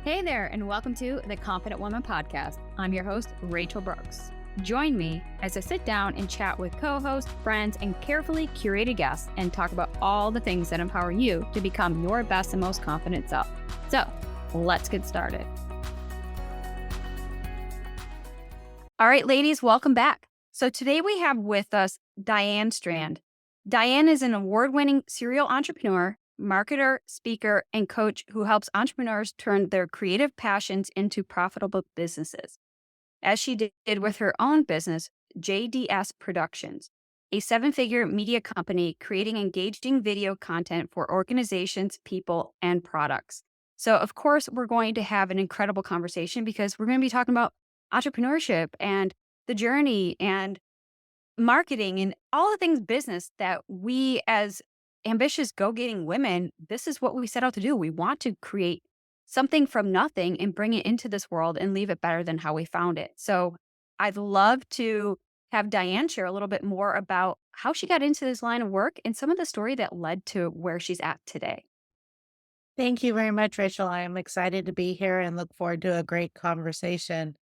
Hey there, and welcome to the Confident Woman Podcast. I'm your host, Rachel Brooks. Join me as I sit down and chat with co-hosts, friends, and carefully curated guests and talk about all the things that empower you to become your best and most confident self. So, let's get started. All right, ladies, welcome back. So today we have with us Diane Strand. Diane is an award-winning serial entrepreneur, marketer, speaker, and coach who helps entrepreneurs turn their creative passions into profitable businesses, as she did with her own business, JDS Productions, a seven-figure media company creating engaging video content for organizations, people, and products. So, of course, we're going to have an incredible conversation because we're going to be talking about entrepreneurship and the journey and marketing and all the things business that we as ambitious go-getting women, this is what we set out to do. We want to create something from nothing and bring it into this world and leave it better than how we found it. So I'd love to have Diane share a little bit more about how she got into this line of work and some of the story that led to where she's at today. Thank you very much, Rachel. I am excited to be here and look forward to a great conversation.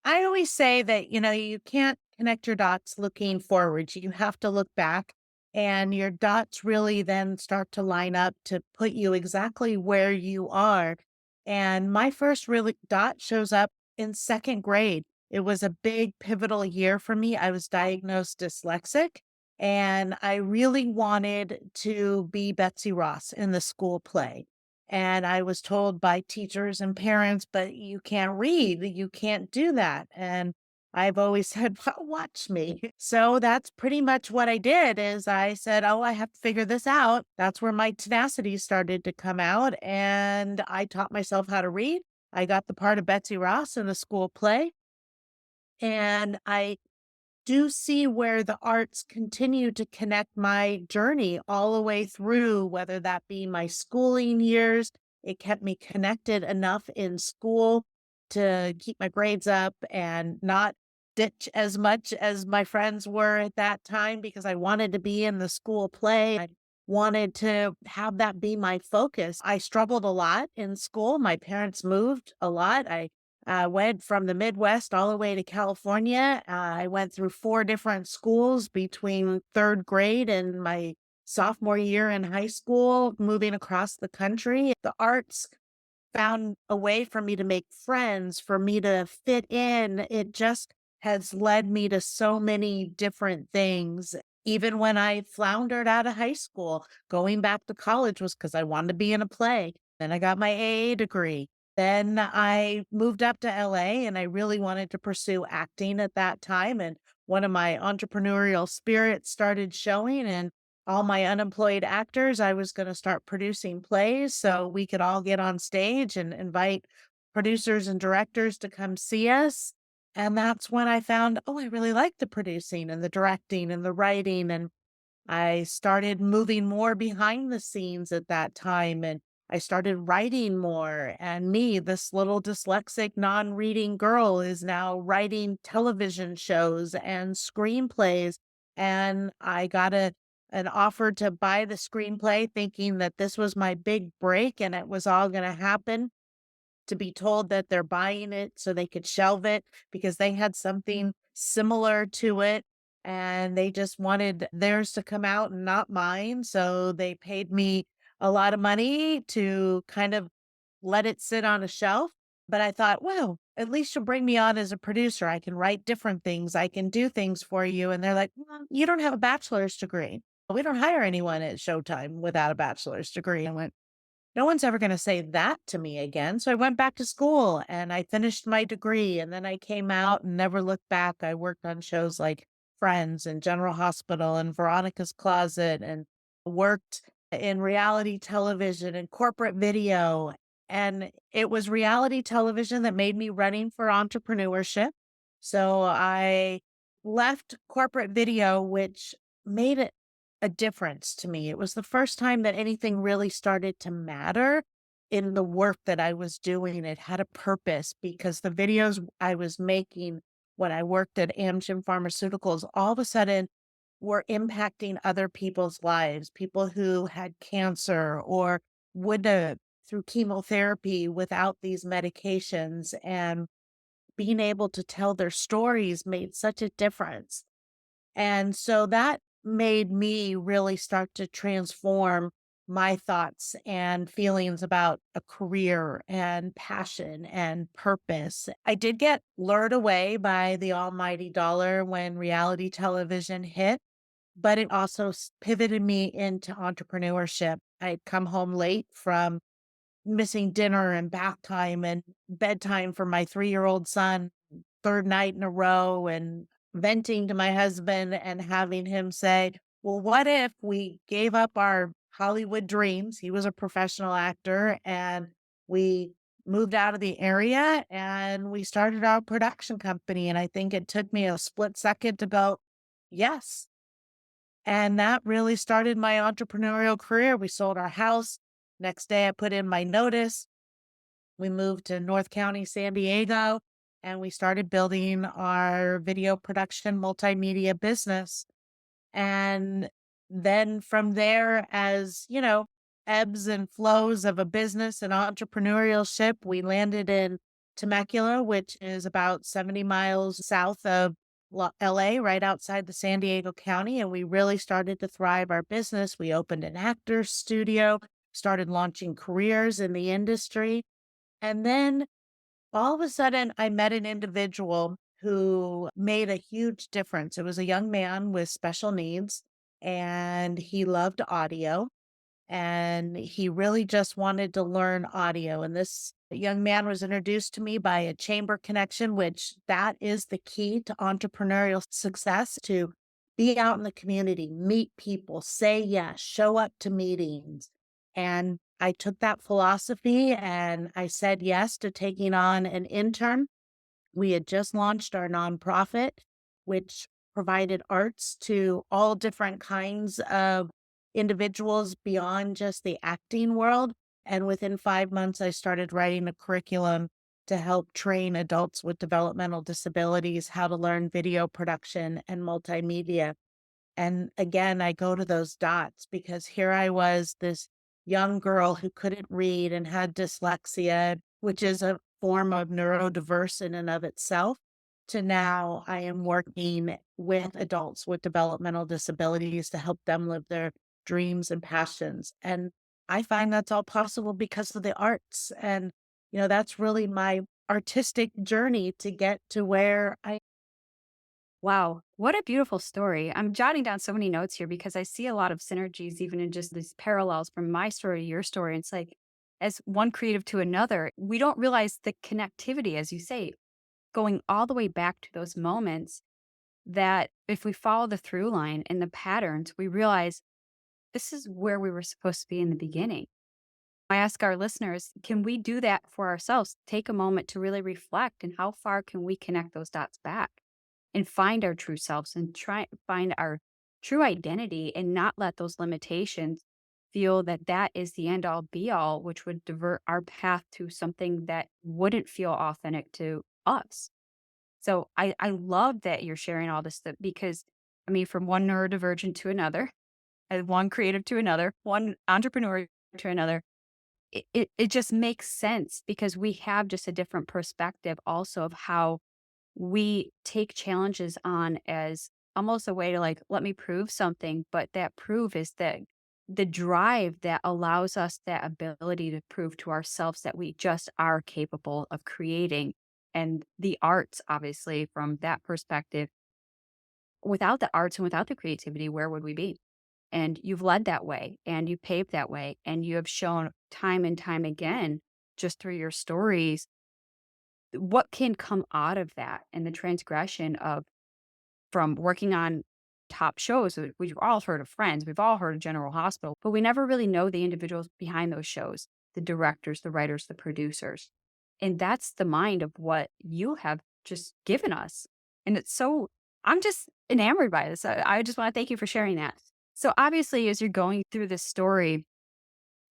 I always say that, you can't connect your dots looking forward. You have to look back, and your dots really then start to line up to put you exactly where you are. And my first really dot shows up in second grade. It was a big pivotal year for me. I was diagnosed dyslexic, and I really wanted to be Betsy Ross in the school play. And I was told by teachers and parents, but you can't read, you can't do that. And I've always said, well, watch me. So that's pretty much what I did is I said, oh, I have to figure this out. That's where my tenacity started to come out. And I taught myself how to read. I got the part of Betsy Ross in the school play. And I do see where the arts continue to connect my journey all the way through, whether that be my schooling years. It kept me connected enough in school to keep my grades up and not ditch as much as my friends were at that time because I wanted to be in the school play. I wanted to have that be my focus. I struggled a lot in school. My parents moved a lot. I went from the Midwest all the way to California. I went through four different schools between third grade and my sophomore year in high school, moving across the country. The arts found a way for me to make friends, for me to fit in. It just has led me to so many different things. Even when I floundered out of high school, going back to college was because I wanted to be in a play. Then I got my AA degree. Then I moved up to LA and I really wanted to pursue acting at that time. And one of my entrepreneurial spirits started showing, and all my unemployed actors, I was going to start producing plays so we could all get on stage and invite producers and directors to come see us. And that's when I found, oh, I really like the producing and the directing and the writing. And I started moving more behind the scenes at that time. And I started writing more. And me, this little dyslexic, non reading girl, is now writing television shows and screenplays. And I got an offer to buy the screenplay, thinking that this was my big break and it was all going to happen, to be told that they're buying it so they could shelve it because they had something similar to it and they just wanted theirs to come out and not mine. So they paid me a lot of money to kind of let it sit on a shelf. But I thought, well, at least you'll bring me on as a producer. I can write different things. I can do things for you. And they're like, well, you don't have a bachelor's degree. We don't hire anyone at Showtime without a bachelor's degree. I went, no one's ever going to say that to me again. So I went back to school and I finished my degree. And then I came out and never looked back. I worked on shows like Friends and General Hospital and Veronica's Closet, and worked in reality television and corporate video. And it was reality television that made me running for entrepreneurship. So I left corporate video, which made it a difference to me. It was the first time that anything really started to matter in the work that I was doing. It had a purpose because the videos I was making when I worked at Amgen Pharmaceuticals all of a sudden were impacting other people's lives, people who had cancer or would through chemotherapy without these medications, and being able to tell their stories made such a difference. And so that made me really start to transform my thoughts and feelings about a career and passion and purpose. I did get lured away by the almighty dollar when reality television hit, but it also pivoted me into entrepreneurship. I'd come home late from missing dinner and bath time and bedtime for my 3-year-old son, third night in a row, and venting to my husband and having him say, "Well, what if we gave up our Hollywood dreams?" He was a professional actor, and we moved out of the area and we started our production company. And I think it took me a split second to go, yes. And that really started my entrepreneurial career. We sold our house. Next day, I put in my notice. We moved to North County, San Diego, and we started building our video production multimedia business. And then from there, as ebbs and flows of a business and entrepreneurship, we landed in Temecula, which is about 70 miles south of LA, right outside the San Diego County. And we really started to thrive our business. We opened an actor's studio, started launching careers in the industry. And then all of a sudden, I met an individual who made a huge difference. It was a young man with special needs, and he loved audio, and he really just wanted to learn audio. And this young man was introduced to me by a chamber connection, which that is the key to entrepreneurial success, to be out in the community, meet people, say yes, show up to meetings. And I took that philosophy and I said yes to taking on an intern. We had just launched our nonprofit, which provided arts to all different kinds of individuals beyond just the acting world. And within 5 months, I started writing a curriculum to help train adults with developmental disabilities how to learn video production and multimedia. And again, I go to those dots because here I was, this young girl who couldn't read and had dyslexia, which is a form of neurodiverse in and of itself, to now I am working with adults with developmental disabilities to help them live their dreams and passions. And I find that's all possible because of the arts. And, that's really my artistic journey to get to where I. Wow, what a beautiful story. I'm jotting down so many notes here because I see a lot of synergies, even in just these parallels from my story to your story. It's like, as one creative to another, we don't realize the connectivity, as you say, going all the way back to those moments that if we follow the through line and the patterns, we realize this is where we were supposed to be in the beginning. I ask our listeners, can we do that for ourselves? Take a moment to really reflect and how far can we connect those dots back and find our true selves and try find our true identity and not let those limitations feel that that is the end all be all, which would divert our path to something that wouldn't feel authentic to us. So I love that you're sharing all this stuff because I mean, from one neurodivergent to another, one creative to another, one entrepreneur to another, it just makes sense because we have just a different perspective also of how we take challenges on as almost a way to like, let me prove something. But that prove is that the drive that allows us that ability to prove to ourselves that we just are capable of creating. And the arts, obviously, from that perspective, without the arts and without the creativity, where would we be? And you've led that way and you paved that way. And you have shown time and time again, just through your stories, what can come out of that and the transgression of from working on top shows. We've all heard of Friends, we've all heard of General Hospital, but we never really know the individuals behind those shows, the directors, the writers, the producers. And that's the mind of what you have just given us. And it's so, I'm just enamored by this. I just want to thank you for sharing that. So obviously, as you're going through this story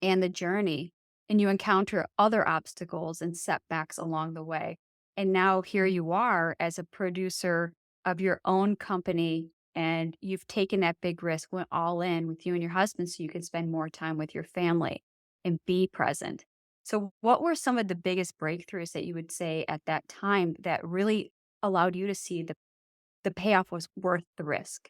and the journey, and you encounter other obstacles and setbacks along the way. And now here you are as a producer of your own company, and you've taken that big risk, went all in with you and your husband so you could spend more time with your family and be present. So, what were some of the biggest breakthroughs that you would say at that time that really allowed you to see the payoff was worth the risk?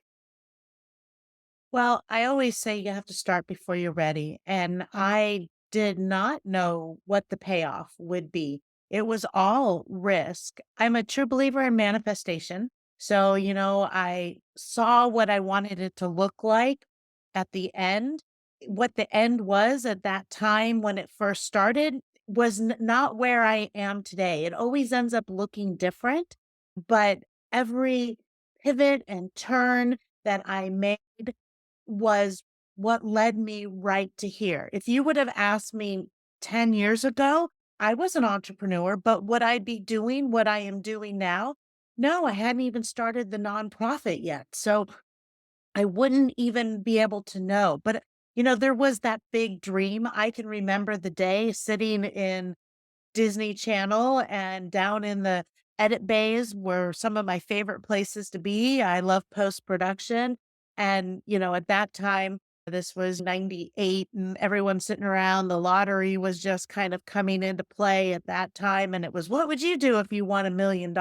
Well, I always say you have to start before you're ready. And I did not know what the payoff would be. It was all risk. I'm a true believer in manifestation. So, I saw what I wanted it to look like at the end. What the end was at that time when it first started was not where I am today. It always ends up looking different, but every pivot and turn that I made was what led me right to here. If you would have asked me 10 years ago, I was an entrepreneur, but would I be doing what I am doing now? No, I hadn't even started the nonprofit yet. So I wouldn't even be able to know. But, there was that big dream. I can remember the day sitting in Disney Channel and down in the edit bays were some of my favorite places to be. I love post-production. And, at that time, this was 98 and everyone's sitting around. The lottery was just kind of coming into play at that time. And it was, what would you do if you won $1 million?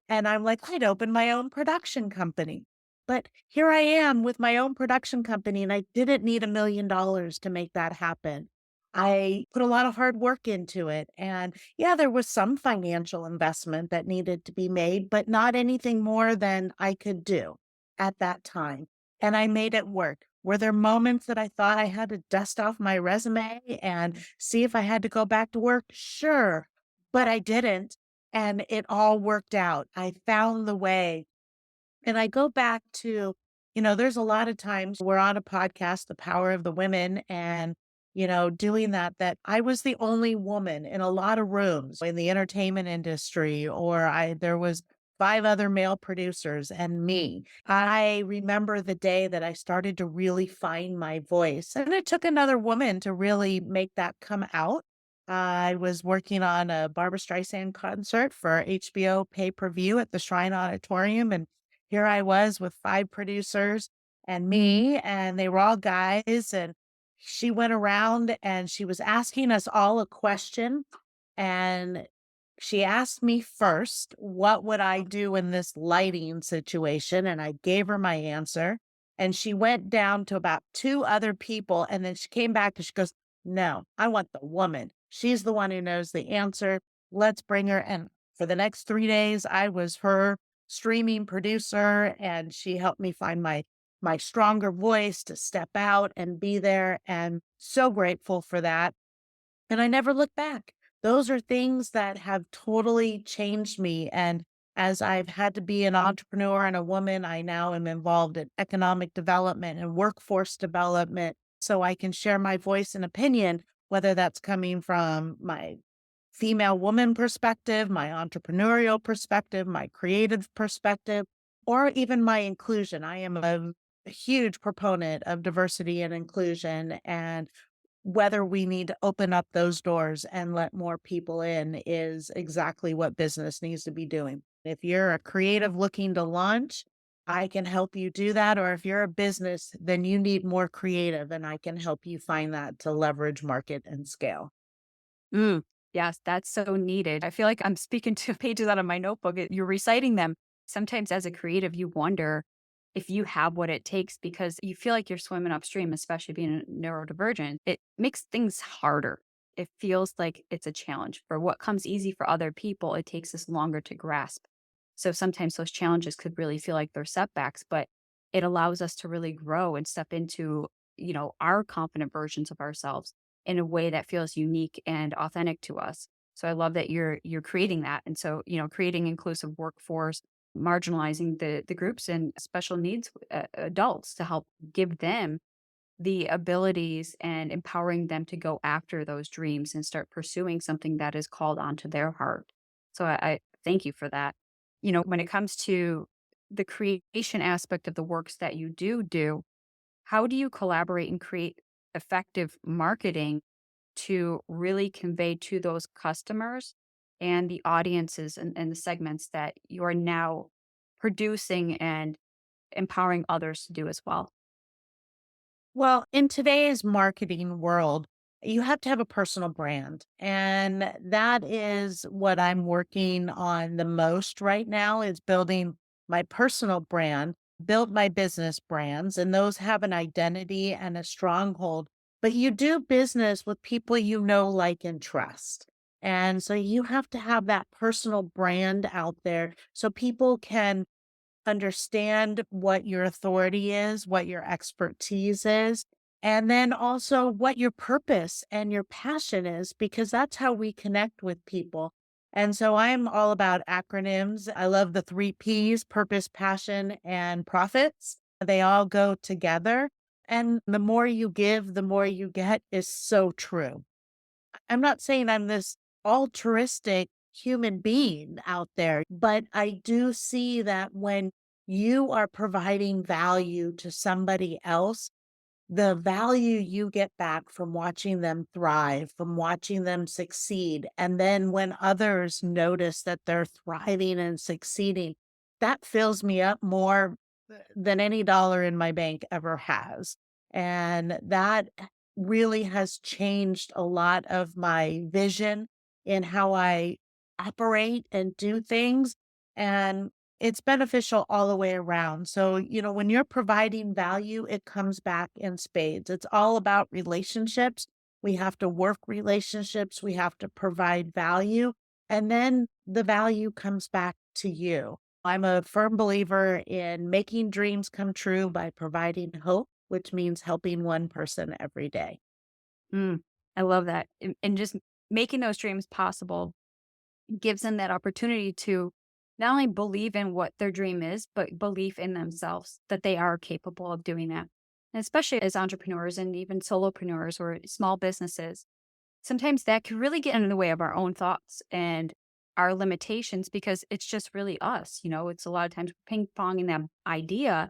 And I'm like, I'd open my own production company. But here I am with my own production company, and I didn't need $1 million to make that happen. I put a lot of hard work into it. And yeah, there was some financial investment that needed to be made, but not anything more than I could do at that time. And I made it work. Were there moments that I thought I had to dust off my resume and see if I had to go back to work? Sure, but I didn't. And it all worked out. I found the way, and I go back to, there's a lot of times we're on a podcast, The Power of the Women, and, doing that I was the only woman in a lot of rooms in the entertainment industry, or there was 5 other male producers and me. I remember the day that I started to really find my voice, and it took another woman to really make that come out. I was working on a Barbara Streisand concert for HBO pay-per-view at the Shrine Auditorium, and here I was with 5 producers and me, and they were all guys, and she went around and she was asking us all a question, and she asked me first, "What would I do in this lighting situation?" And I gave her my answer, and she went down to about 2 other people, and then she came back and she goes, "No, I want the woman. She's the one who knows the answer. Let's bring her." And for the next 3 days, I was her streaming producer, and she helped me find my stronger voice to step out and be there, and so grateful for that. And I never looked back. Those are things that have totally changed me. And as I've had to be an entrepreneur and a woman, I now am involved in economic development and workforce development so I can share my voice and opinion, whether that's coming from my female woman perspective, my entrepreneurial perspective, my creative perspective, or even my inclusion. I am a huge proponent of diversity and inclusion, and whether we need to open up those doors and let more people in is exactly what business needs to be doing. If you're a creative looking to launch, I can help you do that. Or if you're a business, then you need more creative, and I can help you find that to leverage market and scale. Mm, yes, that's so needed. I feel like I'm speaking to pages out of my notebook. You're reciting them. Sometimes as a creative, you wonder if you have what it takes because you feel like you're swimming upstream, especially being neurodivergent. It makes things harder. It feels like it's a challenge. For what comes easy for other people, it takes us longer to grasp. So sometimes those challenges could really feel like they're setbacks, but it allows us to really grow and step into, our confident versions of ourselves in a way that feels unique and authentic to us. So I love that you're creating that. And so, creating inclusive workforce, marginalizing the groups and special needs adults to help give them the abilities and empowering them to go after those dreams and start pursuing something that is called onto their heart. So I thank you for that. When it comes to the creation aspect of the works that you do, how do you collaborate and create effective marketing to really convey to those customers and the audiences and the segments that you are now producing and empowering others to do as well? Well, in today's marketing world, You have to have a personal brand. And that is what I'm working on the most right now is building my personal brand, build my business brands, and those have an identity and a stronghold. But you do business with people you know, like, and trust. And so you have to have that personal brand out there so people can understand what your authority is, what your expertise is, and then also what your purpose and your passion is, because that's how we connect with people. And so I'm all about acronyms. I love the three P's: purpose, passion, and profits. They all go together. And the more you give, the more you get is so true. I'm not saying I'm this altruistic human being out there, but I do see that when you are providing value to somebody else, the value you get back from watching them thrive, from watching them succeed, and then when others notice that they're thriving and succeeding, that fills me up more than any dollar in my bank ever has. And that really has changed a lot of my vision in how I operate and do things. And it's beneficial all the way around. So, when you're providing value, it comes back in spades. It's all about relationships. We have to work relationships, we have to provide value, and then the value comes back to you. I'm a firm believer in making dreams come true by providing hope, which means helping one person every day. Mm, I love that. And just making those dreams possible gives them that opportunity to not only believe in what their dream is, but belief in themselves that they are capable of doing that. And especially as entrepreneurs and even solopreneurs or small businesses, sometimes that can really get in the way of our own thoughts and our limitations because it's just really us. It's a lot of times ping ponging that idea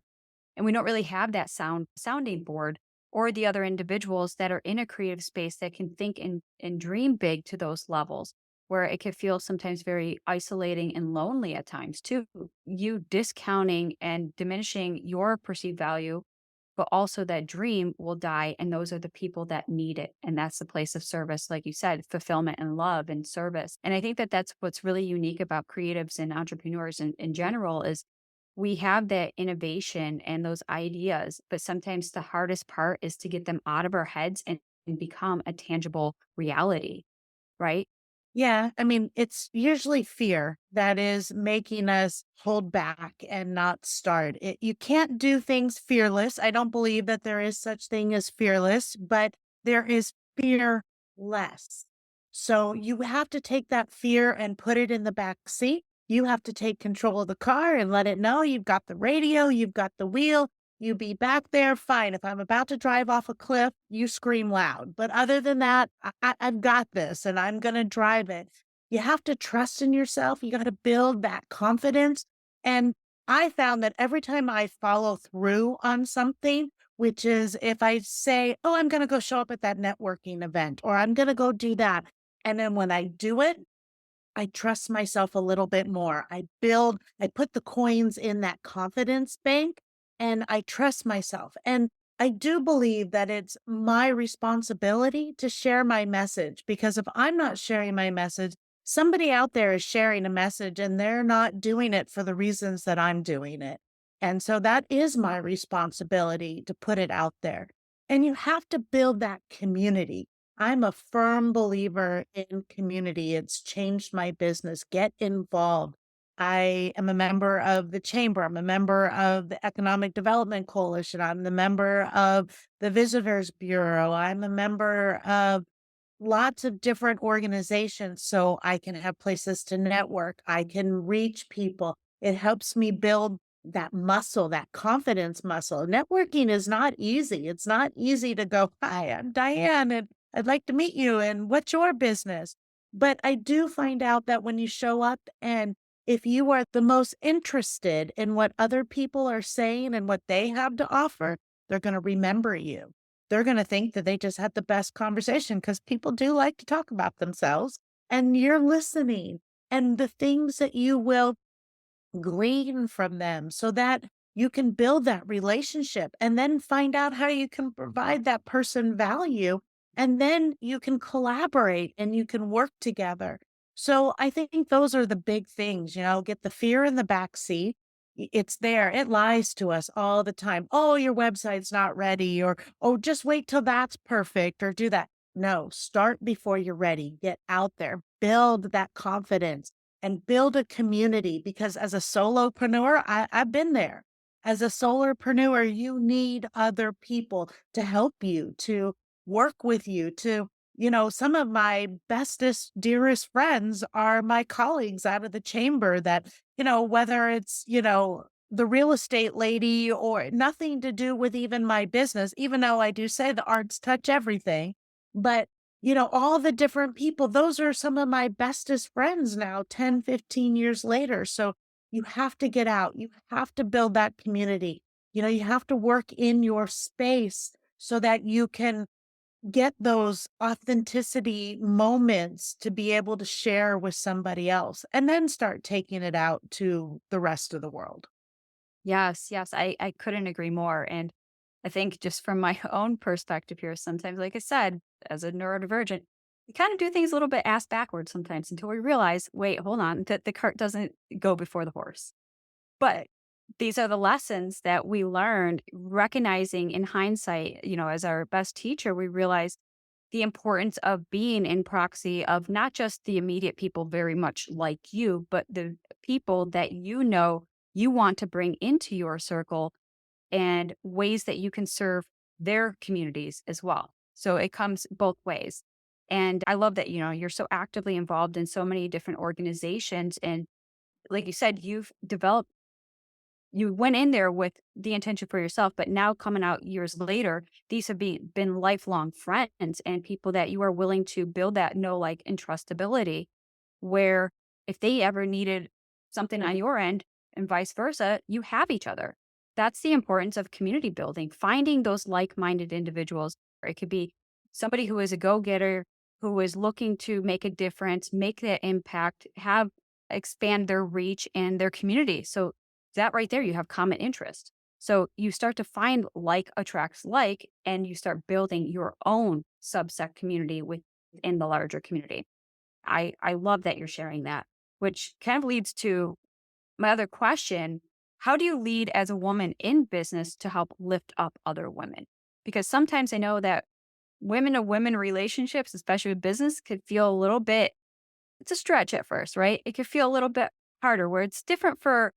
and we don't really have that sounding board or the other individuals that are in a creative space that can think and dream big to those levels where it can feel sometimes very isolating and lonely at times too. You discounting and diminishing your perceived value, but also that dream will die. And those are the people that need it. And that's the place of service, like you said, fulfillment and love and service. And I think that that's what's really unique about creatives and entrepreneurs in general is we have that innovation and those ideas, but sometimes the hardest part is to get them out of our heads and become a tangible reality, right? Yeah, I mean, it's usually fear that is making us hold back and not start. You can't do things fearless. I don't believe that there is such thing as fearless, but there is fearless. So you have to take that fear and put it in the back seat. You have to take control of the car and let it know you've got the radio, you've got the wheel, you be back there, fine. If I'm about to drive off a cliff, you scream loud. But other than that, I've got this and I'm going to drive it. You have to trust in yourself. You got to build that confidence. And I found that every time I follow through on something, which is if I say, oh, I'm going to go show up at that networking event or I'm going to go do that. And then when I do it, I trust myself a little bit more. I put the coins in that confidence bank and I trust myself. And I do believe that it's my responsibility to share my message because if I'm not sharing my message, somebody out there is sharing a message and they're not doing it for the reasons that I'm doing it. And so that is my responsibility to put it out there. And you have to build that community. I'm a firm believer in community. It's changed my business. Get involved. I am a member of the chamber. I'm a member of the Economic Development Coalition. I'm the member of the Visitors Bureau. I'm a member of lots of different organizations so I can have places to network. I can reach people. It helps me build that muscle, that confidence muscle. Networking is not easy. It's not easy to go, hi, I'm Diane, and I'd like to meet you. And what's your business? But I do find out that when you show up and if you are the most interested in what other people are saying and what they have to offer, they're going to remember you. They're gonna think that they just had the best conversation because people do like to talk about themselves, and you're listening, and the things that you will glean from them so that you can build that relationship and then find out how you can provide that person value And then you can collaborate and you can work together. So I think those are the big things, get the fear in the back seat. It's there. It lies to us all the time. Oh, your website's not ready, or oh, just wait till that's perfect, or do that. No, start before you're ready. Get out there, build that confidence and build a community, because as a solopreneur, I've been there. As a solopreneur, you need other people to help you, to work with you, some of my bestest, dearest friends are my colleagues out of the chamber that, whether it's, the real estate lady or nothing to do with even my business, even though I do say the arts touch everything. But, all the different people, those are some of my bestest friends now, 10, 15 years later. So you have to get out. You have to build that community. You have to work in your space so that you can get those authenticity moments to be able to share with somebody else and then start taking it out to the rest of the world. Yes, yes, I couldn't agree more. And I think just from my own perspective here, sometimes, like I said, as a neurodivergent, we kind of do things a little bit ass backwards sometimes until we realize, wait, hold on, that the cart doesn't go before the horse. But these are the lessons that we learned, recognizing in hindsight, as our best teacher, we realized the importance of being in proxy of not just the immediate people very much like you, but the people that you want to bring into your circle, and ways that you can serve their communities as well. So it comes both ways. And I love that, you're so actively involved in so many different organizations. And like you said, you went in there with the intention for yourself, but now coming out years later, these have been lifelong friends and people that you are willing to build that know, like, and trustability, where if they ever needed something on your end and vice versa, you have each other. That's the importance of community building, finding those like minded individuals. Or it could be somebody who is a go getter, who is looking to make a difference, make that impact, expand their reach and their community. So that right there, you have common interest. So you start to find like attracts like, and you start building your own subset community within the larger community. I love that you're sharing that, which kind of leads to my other question. How do you lead as a woman in business to help lift up other women? Because sometimes I know that women to women relationships, especially with business, could feel a little bit, it's a stretch at first, right? It could feel a little bit harder, where it's different for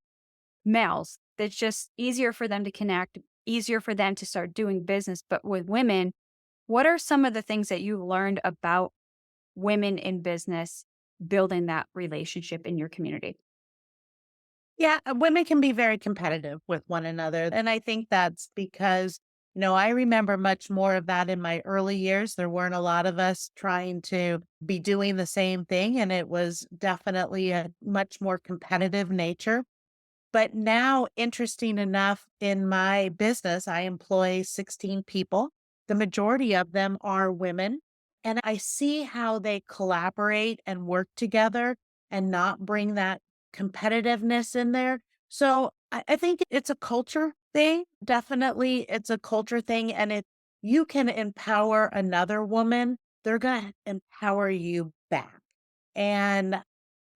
males. It's just easier for them to connect, easier for them to start doing business. But with women, what are some of the things that you learned about women in business building that relationship in your community? Yeah, women can be very competitive with one another. And I think that's because, I remember much more of that in my early years. There weren't a lot of us trying to be doing the same thing. And it was definitely a much more competitive nature. But now, interesting enough, in my business, I employ 16 people. The majority of them are women. And I see how they collaborate and work together and not bring that competitiveness in there. So I think it's a culture thing. Definitely, it's a culture thing. And if you can empower another woman, they're going to empower you back. And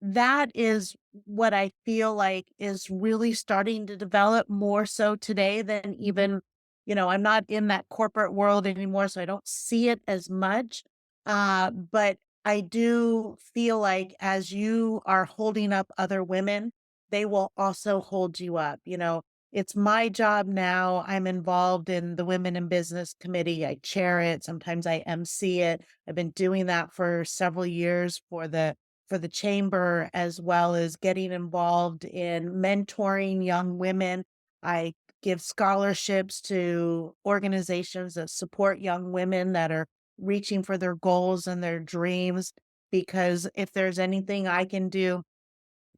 that is what I feel like is really starting to develop more so today than even, I'm not in that corporate world anymore, so I don't see it as much. But I do feel like as you are holding up other women, they will also hold you up. It's my job now. I'm involved in the Women in Business Committee. I chair it. Sometimes I MC it. I've been doing that for several years for the chamber, as well as getting involved in mentoring young women. I give scholarships to organizations that support young women that are reaching for their goals and their dreams. Because if there's anything I can do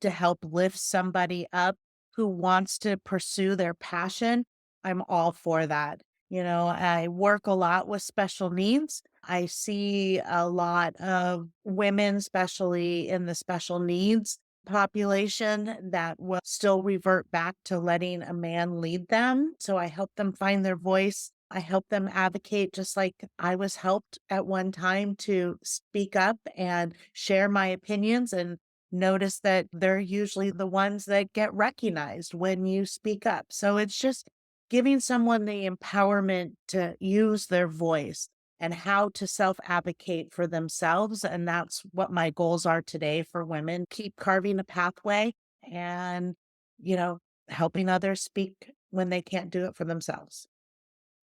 to help lift somebody up who wants to pursue their passion, I'm all for that. I work a lot with special needs. I see a lot of women, especially in the special needs population, that will still revert back to letting a man lead them. So I help them find their voice I help them advocate just like I was helped at one time to speak up and share my opinions and notice that they're usually the ones that get recognized when you speak up. So it's just giving someone the empowerment to use their voice and how to self advocate for themselves. And that's what my goals are today for women. Keep carving a pathway and, you know, helping others speak when they can't do it for themselves.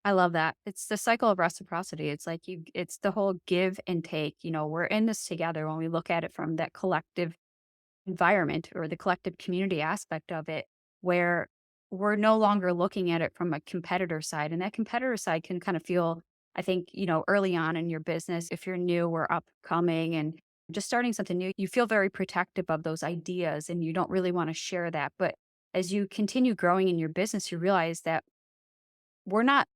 I love that. It's the cycle of reciprocity. It's like it's the whole give and take. We're in this together when we look at it from that collective environment or the collective community aspect of it, where we're no longer looking at it from a competitor side. And that competitor side can kind of feel, I think, early on in your business, if you're new or upcoming and just starting something new, you feel very protective of those ideas and you don't really want to share that. But as you continue growing in your business, you realize that we're not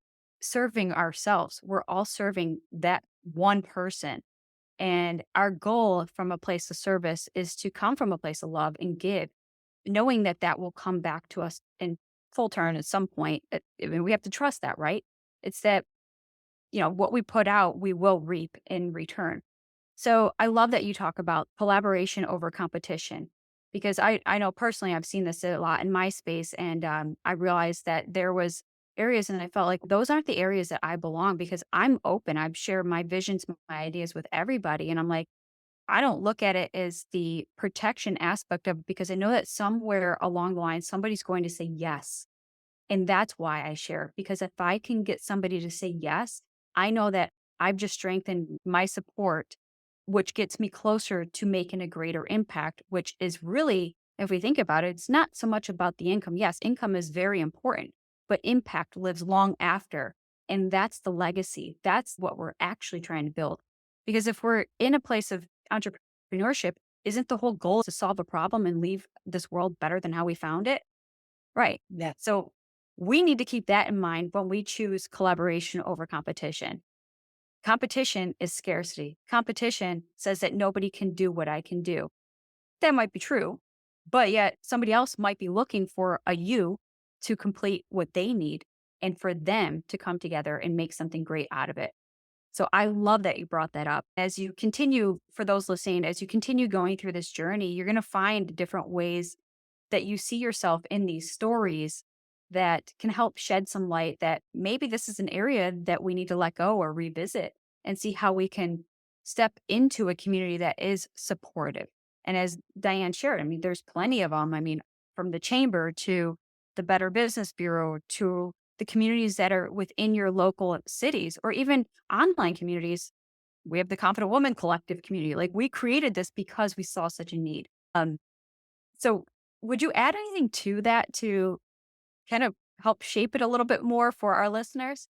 serving ourselves. We're all serving that one person. And our goal from a place of service is to come from a place of love and give, knowing that that will come back to us in full turn at some point. I mean, we have to trust that, right? It's that, what we put out, we will reap in return. So I love that you talk about collaboration over competition because I know personally I've seen this a lot in my space and I realized that there was areas and I felt like those aren't the areas that I belong because I'm open. I've shared my visions, my ideas with everybody. And I'm like, I don't look at it as the protection aspect of because I know that somewhere along the line, somebody's going to say yes. And that's why I share, because if I can get somebody to say yes, I know that I've just strengthened my support, which gets me closer to making a greater impact, which is really, if we think about it, it's not so much about the income. Yes, income is very important, but impact lives long after. And that's the legacy. That's what we're actually trying to build. Because if we're in a place of entrepreneurship, isn't the whole goal to solve a problem and leave this world better than how we found it? Right. Yeah. So we need to keep that in mind when we choose collaboration over competition. Competition is scarcity. Competition says that nobody can do what I can do. That might be true, but yet somebody else might be looking for a you to complete what they need and for them to come together and make something great out of it. So I love that you brought that up. As you continue, for those listening, as you continue going through this journey, you're going to find different ways that you see yourself in these stories that can help shed some light that maybe this is an area that we need to let go or revisit and see how we can step into a community that is supportive. And as Diane shared, I mean, there's plenty of them. I mean, from the chamber to the Better Business Bureau to the communities that are within your local cities or even online communities. We have the Confident Woman Collective community. Like we created this because we saw such a need. So would you add anything to that to kind of help shape it a little bit more for our listeners?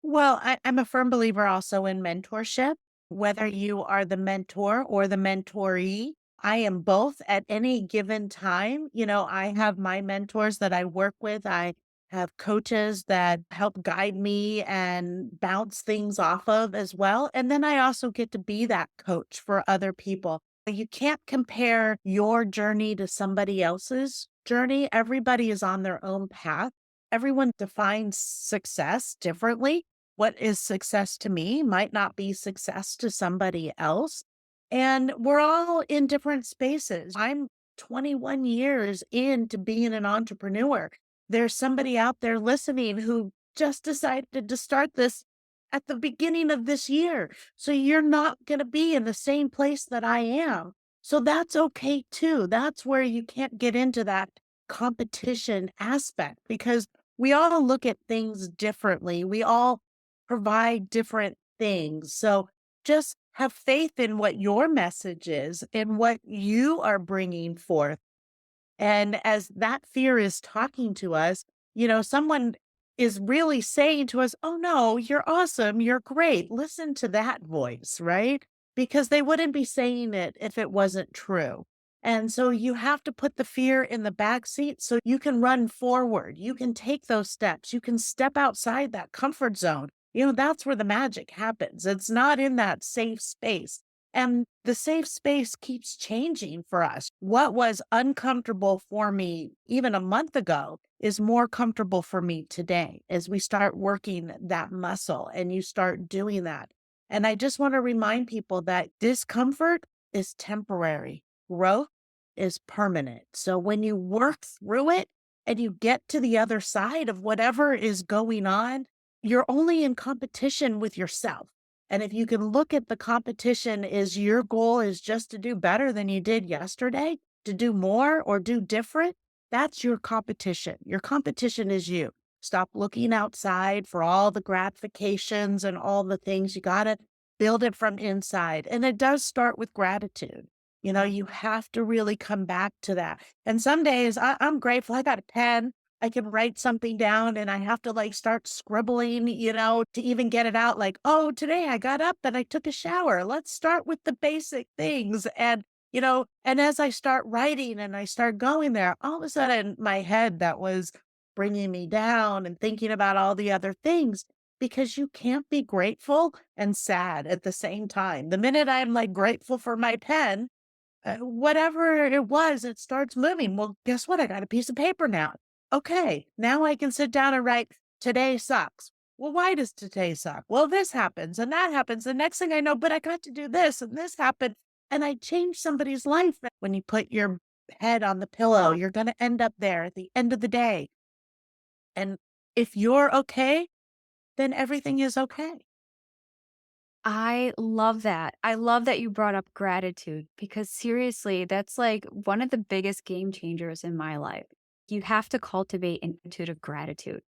Well, I'm a firm believer also in mentorship, whether you are the mentor or the mentoree. I am both at any given time. I have my mentors that I work with. I have coaches that help guide me and bounce things off of as well. And then I also get to be that coach for other people. You can't compare your journey to somebody else's journey. Everybody is on their own path. Everyone defines success differently. What is success to me might not be success to somebody else. And we're all in different spaces. I'm 21 years into being an entrepreneur. There's somebody out there listening who just decided to start this at the beginning of this year. So you're not going to be in the same place that I am. So that's okay too. That's where you can't get into that competition aspect because we all look at things differently. We all provide different things. So just have faith in what your message is and what you are bringing forth. And as that fear is talking to us, someone is really saying to us, oh no, you're awesome. You're great. Listen to that voice, right? Because they wouldn't be saying it if it wasn't true. And so you have to put the fear in the back seat so you can run forward. You can take those steps. You can step outside that comfort zone. That's where the magic happens. It's not in that safe space. And the safe space keeps changing for us. What was uncomfortable for me even a month ago is more comfortable for me today as we start working that muscle and you start doing that. And I just want to remind people that discomfort is temporary, growth is permanent. So when you work through it and you get to the other side of whatever is going on, you're only in competition with yourself. And if you can look at the competition is your goal is just to do better than you did yesterday, to do more or do different, that's your competition. Your competition is you. Stop looking outside for all the gratifications and all the things. You got to build it from inside. And it does start with gratitude. You have to really come back to that. And some days I'm grateful. I got a pen. I can write something down and I have to like start scribbling, to even get it out. Like, oh, today I got up and I took a shower. Let's start with the basic things. And as I start writing and I start going there, all of a sudden my head that was bringing me down and thinking about all the other things, because you can't be grateful and sad at the same time. The minute I'm like grateful for my pen, whatever it was, it starts moving. Well, guess what? I got a piece of paper now. Okay, now I can sit down and write, today sucks. Well, why does today suck? Well, this happens and that happens. The next thing I know, but I got to do this and this happened. And I changed somebody's life. When you put your head on the pillow, you're going to end up there at the end of the day. And if you're okay, then everything is okay. I love that. I love that you brought up gratitude because seriously, that's like one of the biggest game changers in my life. You have to cultivate an attitude of gratitude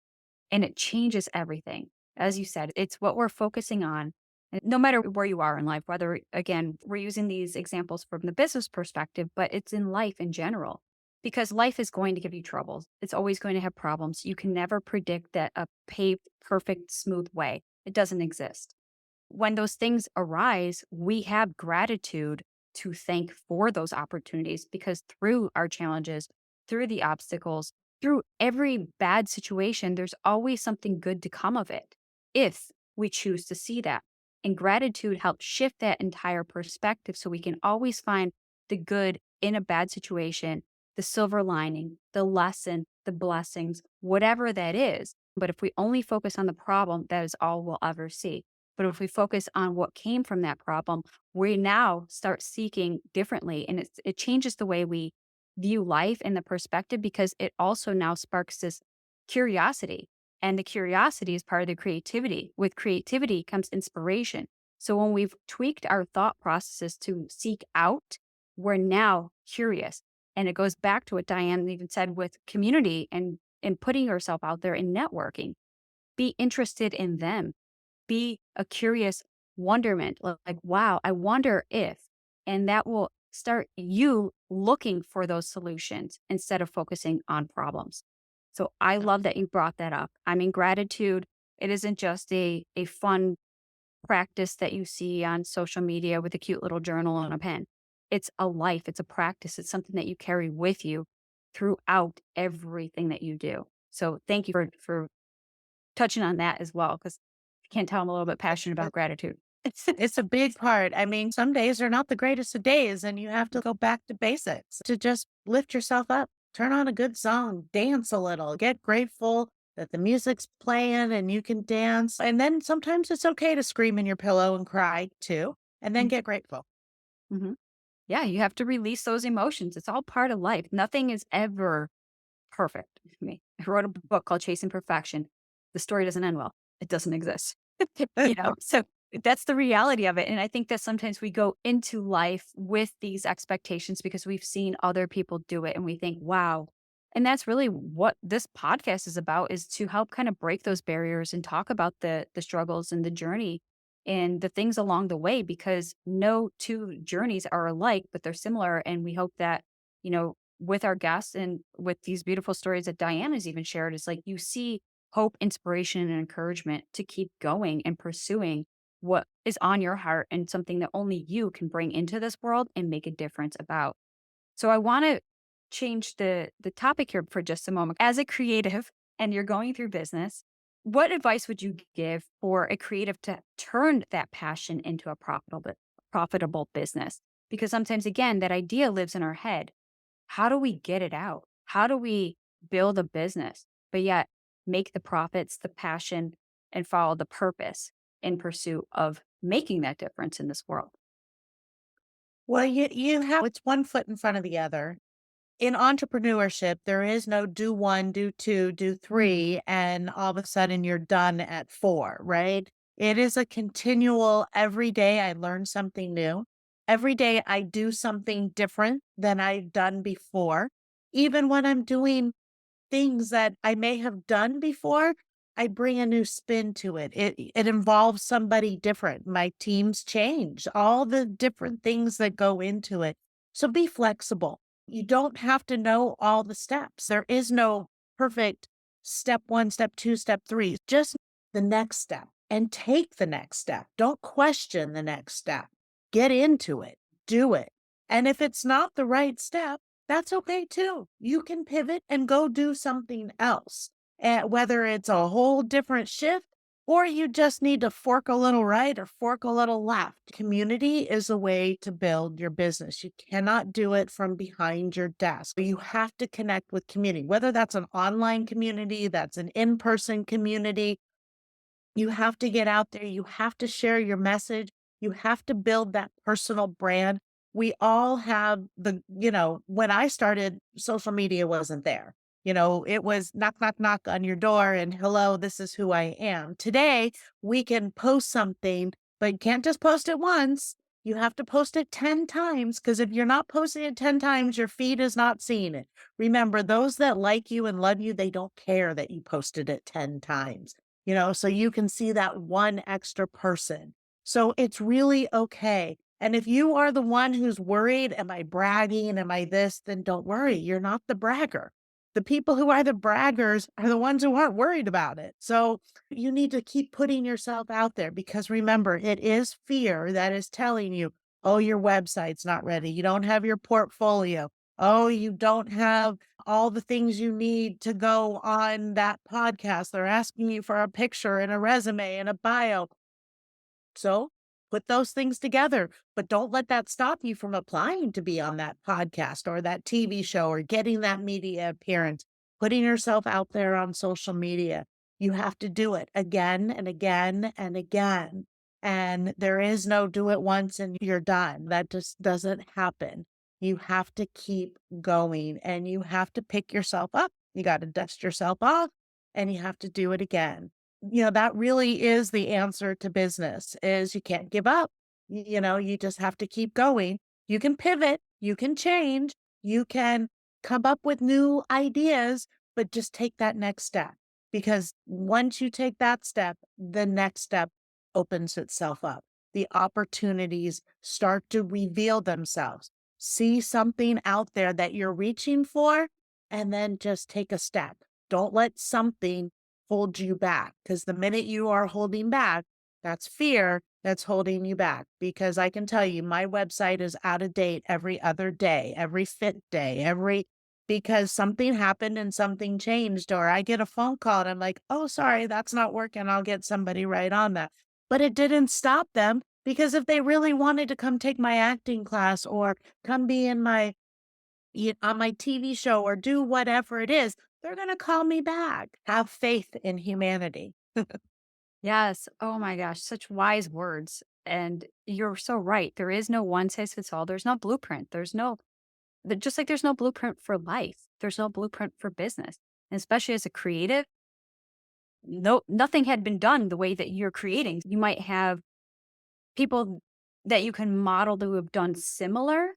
and it changes everything. As you said, it's what we're focusing on. And no matter where you are in life, whether, again, we're using these examples from the business perspective, but it's in life in general because life is going to give you troubles. It's always going to have problems. You can never predict that a paved, perfect, smooth way. It doesn't exist. When those things arise, we have gratitude to thank for those opportunities because through our challenges, through the obstacles, through every bad situation, there's always something good to come of it if we choose to see that. And gratitude helps shift that entire perspective so we can always find the good in a bad situation, the silver lining, the lesson, the blessings, whatever that is. But if we only focus on the problem, that is all we'll ever see. But if we focus on what came from that problem, we now start seeking differently. And it changes the way we view life and the perspective because it also now sparks this curiosity. And the curiosity is part of the creativity. With creativity comes inspiration. So when we've tweaked our thought processes to seek out, we're now curious. And it goes back to what Diane even said with community and putting yourself out there in networking. Be interested in them, be a curious wonderment, like, wow, I wonder if, and that will start you looking for those solutions instead of focusing on problems. So I love that you brought that up. I mean, gratitude, it isn't just a fun practice that you see on social media with a cute little journal and a pen. It's a life, it's a practice, it's something that you carry with you throughout everything that you do. So thank you for touching on that as well, because you can't tell I'm a little bit passionate about gratitude. It's a big part. I mean, some days are not the greatest of days, and you have to go back to basics to just lift yourself up. Turn on a good song, dance a little, get grateful that the music's playing and you can dance. And then sometimes it's okay to scream in your pillow and cry too, and then get grateful. Mm-hmm. Yeah, you have to release those emotions. It's all part of life. Nothing is ever perfect for me. I wrote a book called Chasing Perfection. The story doesn't end well. It doesn't exist. So that's the reality of it. And I think that sometimes we go into life with these expectations because we've seen other people do it and we think, wow. And that's really what this podcast is about, is to help kind of break those barriers and talk about the struggles and the journey and the things along the way, because no two journeys are alike, but they're similar. And we hope that, with our guests and with these beautiful stories that Diane has even shared, is like you see hope, inspiration, and encouragement to keep going and pursuing what is on your heart and something that only you can bring into this world and make a difference about. So I want to change the topic here for just a moment. As a creative and you're going through business, what advice would you give for a creative to turn that passion into a profitable business? Because sometimes, again, that idea lives in our head. How do we get it out? How do we build a business, but yet make the profits, the passion, and follow the purpose in pursuit of making that difference in this world. Well, you have it's one foot in front of the other. In entrepreneurship, there is no do one, do two, do Mm. three, and all of a sudden you're done at four, right? It is a continual, every day I learn something new. Every day I do something different than I've done before. Even when I'm doing things that I may have done before, I bring a new spin to it. It involves somebody different. My teams change, all the different things that go into it. So be flexible. You don't have to know all the steps. There is no perfect step one, step two, step three. Just the next step and take the next step. Don't question the next step. Get into it, do it. And if it's not the right step, that's okay too. You can pivot and go do something else. Whether it's a whole different shift or you just need to fork a little right or fork a little left. Community is a way to build your business. You cannot do it from behind your desk. You have to connect with community, whether that's an online community, that's an in person community. You have to get out there. You have to share your message. You have to build that personal brand. We all have when I started, social media wasn't there. It was knock, knock, knock on your door and hello, this is who I am. Today, we can post something, but you can't just post it once. You have to post it 10 times because if you're not posting it 10 times, your feed is not seeing it. Remember, those that like you and love you, they don't care that you posted it 10 times so you can see that one extra person. So it's really okay. And if you are the one who's worried, am I bragging? Am I this? Then don't worry. You're not the bragger. The people who are the braggers are the ones who aren't worried about it. So you need to keep putting yourself out there because remember, it is fear that is telling you, oh, your website's not ready. You don't have your portfolio. Oh, you don't have all the things you need to go on that podcast. They're asking you for a picture and a resume and a bio. So put those things together, but don't let that stop you from applying to be on that podcast or that TV show or getting that media appearance, putting yourself out there on social media. You have to do it again and again and again. And there is no do it once and you're done. That just doesn't happen. You have to keep going and you have to pick yourself up. You got to dust yourself off and you have to do it again. That really is the answer to business is you can't give up. You just have to keep going. You can pivot, you can change, you can come up with new ideas, but just take that next step. Because once you take that step, the next step opens itself up. The opportunities start to reveal themselves. See something out there that you're reaching for, and then just take a step. Don't let something hold you back. Because the minute you are holding back, that's fear that's holding you back. Because I can tell you, my website is out of date every other day, every fit day, because something happened and something changed, or I get a phone call and I'm like, oh, sorry, that's not working. I'll get somebody right on that. But it didn't stop them because if they really wanted to come take my acting class or come be in on my TV show or do whatever it is, they're going to call me back. Have faith in humanity. Yes. Oh my gosh, such wise words. And you're so right. There is no one size fits all. There's no blueprint. Just like there's no blueprint for life, there's no blueprint for business. And especially as a creative, nothing had been done the way that you're creating. You might have people that you can model who have done similar,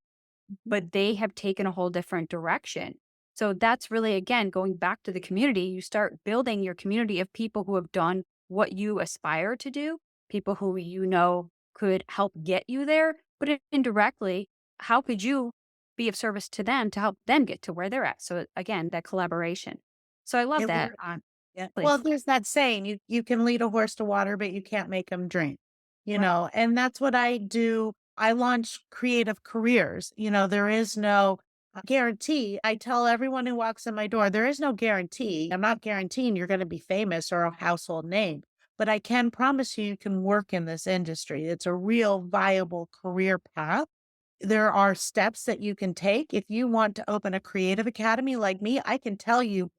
but they have taken a whole different direction. So that's really, again, going back to the community. You start building your community of people who have done what you aspire to do, people who could help get you there. But indirectly, how could you be of service to them to help them get to where they're at? So again, that collaboration. So I love It that. works. Yeah. Well, Please. there's that saying, you can lead a horse to water, but you can't make him drink, Right. and that's what I do. I launch creative careers. There is no guarantee. I tell everyone who walks in my door, there is no guarantee. I'm not guaranteeing you're going to be famous or a household name, but I can promise you can work in this industry. It's a real viable career path. There are steps that you can take. If you want to open a creative academy like me, I can tell you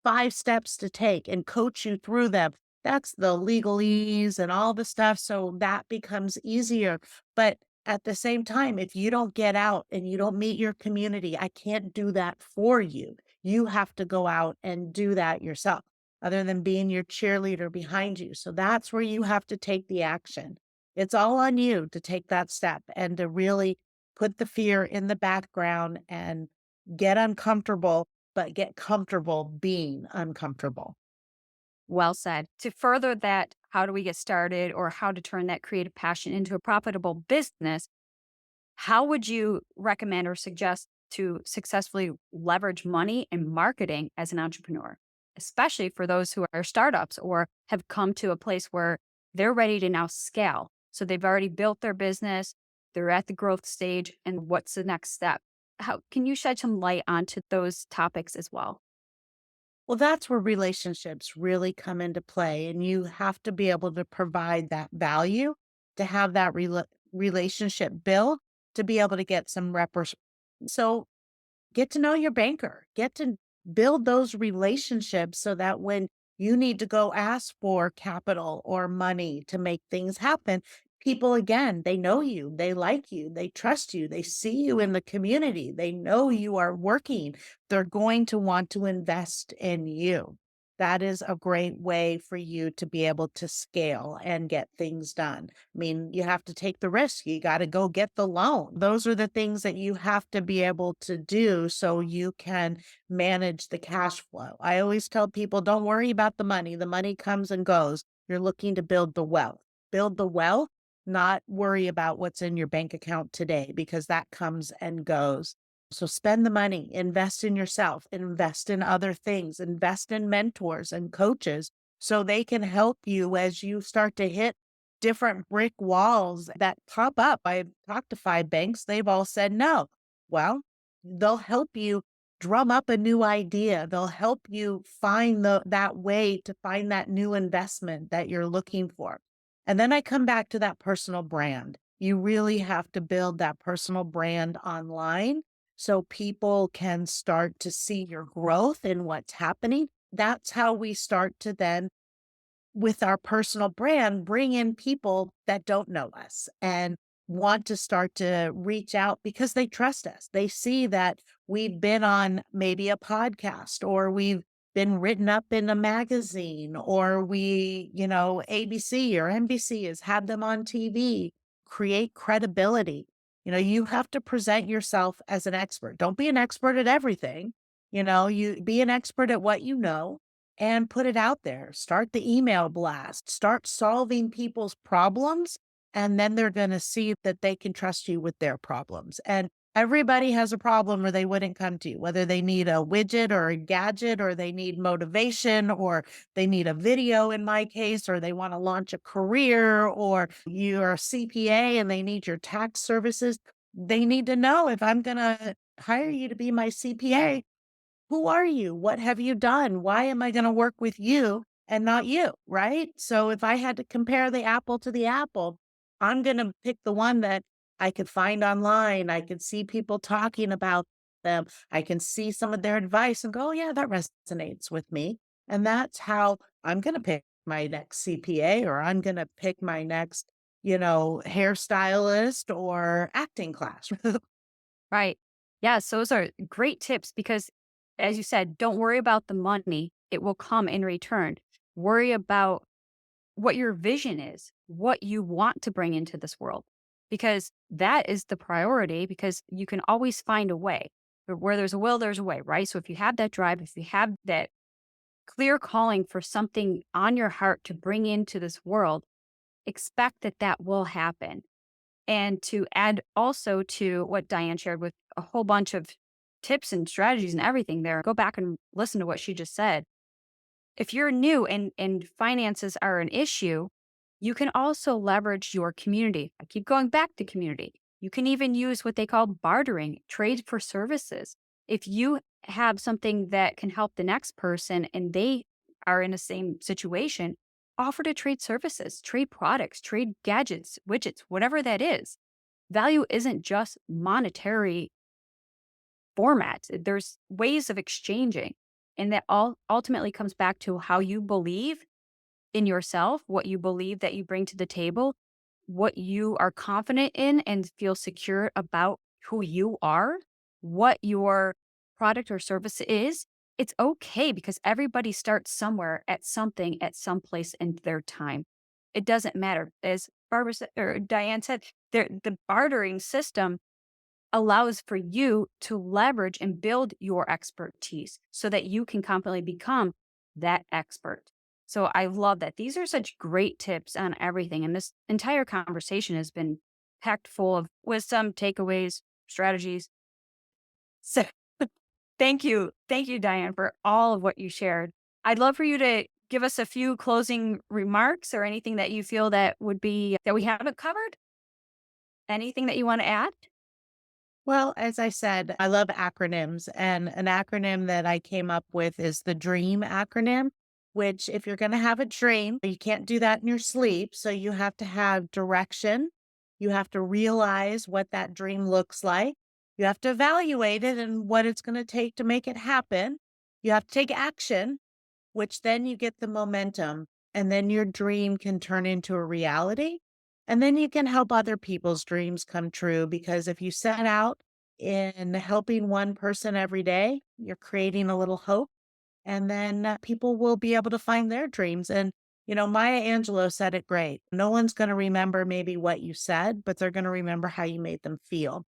5 steps to take and coach you through them. That's the legalese and all the stuff, so that becomes easier. But at the same time, if you don't get out and you don't meet your community, I can't do that for you. You have to go out and do that yourself, other than being your cheerleader behind you. So that's where you have to take the action. It's all on you to take that step and to really put the fear in the background and get uncomfortable, but get comfortable being uncomfortable. Well said. To further that, how do we get started or how to turn that creative passion into a profitable business? How would you recommend or suggest to successfully leverage money and marketing as an entrepreneur, especially for those who are startups or have come to a place where they're ready to now scale? So they've already built their business, they're at the growth stage, and what's the next step? How can you shed some light onto those topics as well? Well, that's where relationships really come into play, and you have to be able to provide that value to have that relationship build to be able to get some repers. So get to know your banker, get to build those relationships so that when you need to go ask for capital or money to make things happen, people again, they know you, they like you, they trust you, they see you in the community, they know you are working. They're going to want to invest in you. That is a great way for you to be able to scale and get things done. I mean, you have to take the risk. You got to go get the loan. Those are the things that you have to be able to do so you can manage the cash flow. I always tell people don't worry about the money. The money comes and goes. You're looking to build the wealth. Build the wealth, not worry about what's in your bank account today because that comes and goes. So spend the money, invest in yourself, invest in other things, invest in mentors and coaches so they can help you as you start to hit different brick walls that pop up. I've talked to 5 banks, they've all said no. Well, they'll help you drum up a new idea. They'll help you find that way to find that new investment that you're looking for. And then I come back to that personal brand. You really have to build that personal brand online so people can start to see your growth and what's happening. That's how we start to then, with our personal brand, bring in people that don't know us and want to start to reach out because they trust us. They see that we've been on maybe a podcast or we've been written up in a magazine or ABC or NBC has had them on TV, create credibility. You have to present yourself as an expert. Don't be an expert at everything. You be an expert at what you know and put it out there. Start the email blast, start solving people's problems, and then they're going to see that they can trust you with their problems. And everybody has a problem or they wouldn't come to you, whether they need a widget or a gadget, or they need motivation, or they need a video in my case, or they want to launch a career, or you're a CPA and they need your tax services. They need to know if I'm going to hire you to be my CPA, who are you? What have you done? Why am I going to work with you and not you? Right. So if I had to compare the apple to the apple, I'm going to pick the one that I could find online. I could see people talking about them. I can see some of their advice and go, oh, yeah, that resonates with me. And that's how I'm going to pick my next CPA, or I'm going to pick my next, hairstylist or acting class. Right. Yes, those are great tips because, as you said, don't worry about the money. It will come in return. Worry about what your vision is, what you want to bring into this world, because that is the priority, because you can always find a way. Where there's a will, there's a way, right? So if you have that drive, if you have that clear calling for something on your heart to bring into this world, expect that that will happen. And to add also to what Diane shared with a whole bunch of tips and strategies and everything there, go back and listen to what she just said. If you're new and finances are an issue, you can also leverage your community. I keep going back to community. You can even use what they call bartering, trade for services. If you have something that can help the next person and they are in the same situation, offer to trade services, trade products, trade gadgets, widgets, whatever that is. value isn't just monetary formats. There's ways of exchanging. And that all ultimately comes back to how you believe in yourself, what you believe that you bring to the table, what you are confident in and feel secure about who you are, what your product or service is. It's okay because everybody starts somewhere at something at some place in their time. It doesn't matter. As Barbara said, or Diane said, the bartering system allows for you to leverage and build your expertise so that you can confidently become that expert. So I love that. These are such great tips on everything. And this entire conversation has been packed full of wisdom, takeaways, strategies. So thank you. Thank you, Diane, for all of what you shared. I'd love for you to give us a few closing remarks or anything that you feel that would be that we haven't covered. Anything that you want to add? Well, as I said, I love acronyms, and an acronym that I came up with is the DREAM acronym, which if you're going to have a dream, you can't do that in your sleep. So you have to have direction. You have to realize what that dream looks like. You have to evaluate it and what it's going to take to make it happen. You have to take action, which then you get the momentum, and then your dream can turn into a reality. And then you can help other people's dreams come true because if you set out in helping one person every day, you're creating a little hope, and then people will be able to find their dreams. And, Maya Angelou said it great. No one's going to remember maybe what you said, but they're going to remember how you made them feel.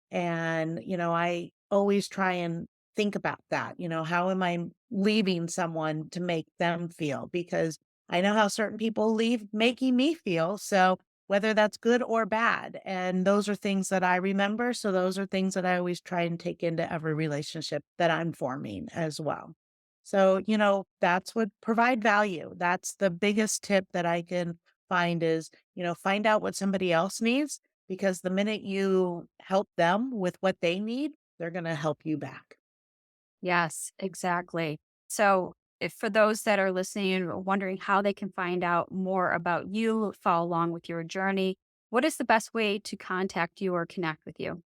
And, I always try and think about that. How am I leaving someone to make them feel? Because I know how certain people leave making me feel. So whether that's good or bad. And those are things that I remember. So those are things that I always try and take into every relationship that I'm forming as well. So, that's what provide value. That's the biggest tip that I can find is, find out what somebody else needs because the minute you help them with what they need, they're going to help you back. Yes, exactly. So, if for those that are listening and wondering how they can find out more about you, follow along with your journey, what is the best way to contact you or connect with you?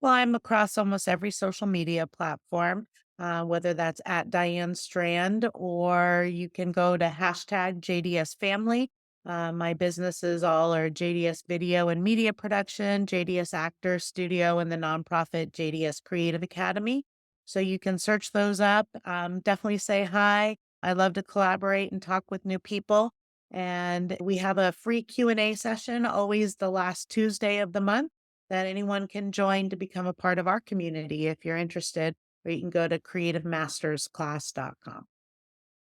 Well, I'm across almost every social media platform, whether that's at Diane Strand or you can go to hashtag JDS Family. My businesses all are JDS Video and Media Production, JDS Actor Studio, and the nonprofit JDS Creative Academy. So you can search those up. Definitely say hi. I love to collaborate and talk with new people. And we have a free Q&A session always the last Tuesday of the month that anyone can join to become a part of our community if you're interested, or you can go to creativemastersclass.com.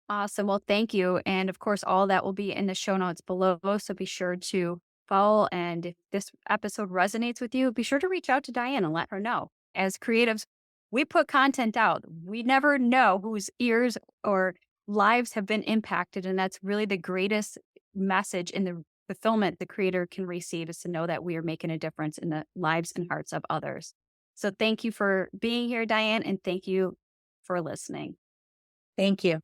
Awesome. Well, thank you. And of course, all that will be in the show notes below. So be sure to follow. And if this episode resonates with you, be sure to reach out to Diane and let her know. As creatives, we put content out. We never know whose ears or lives have been impacted. And that's really the greatest message in the fulfillment the creator can receive is to know that we are making a difference in the lives and hearts of others. So thank you for being here, Diane. And thank you for listening. Thank you.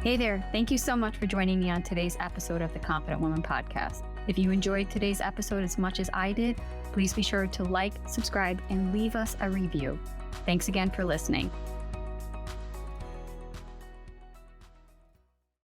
Hey there. Thank you so much for joining me on today's episode of the Confident Woman Podcast. If you enjoyed today's episode as much as I did, please be sure to like, subscribe, and leave us a review. Thanks again for listening.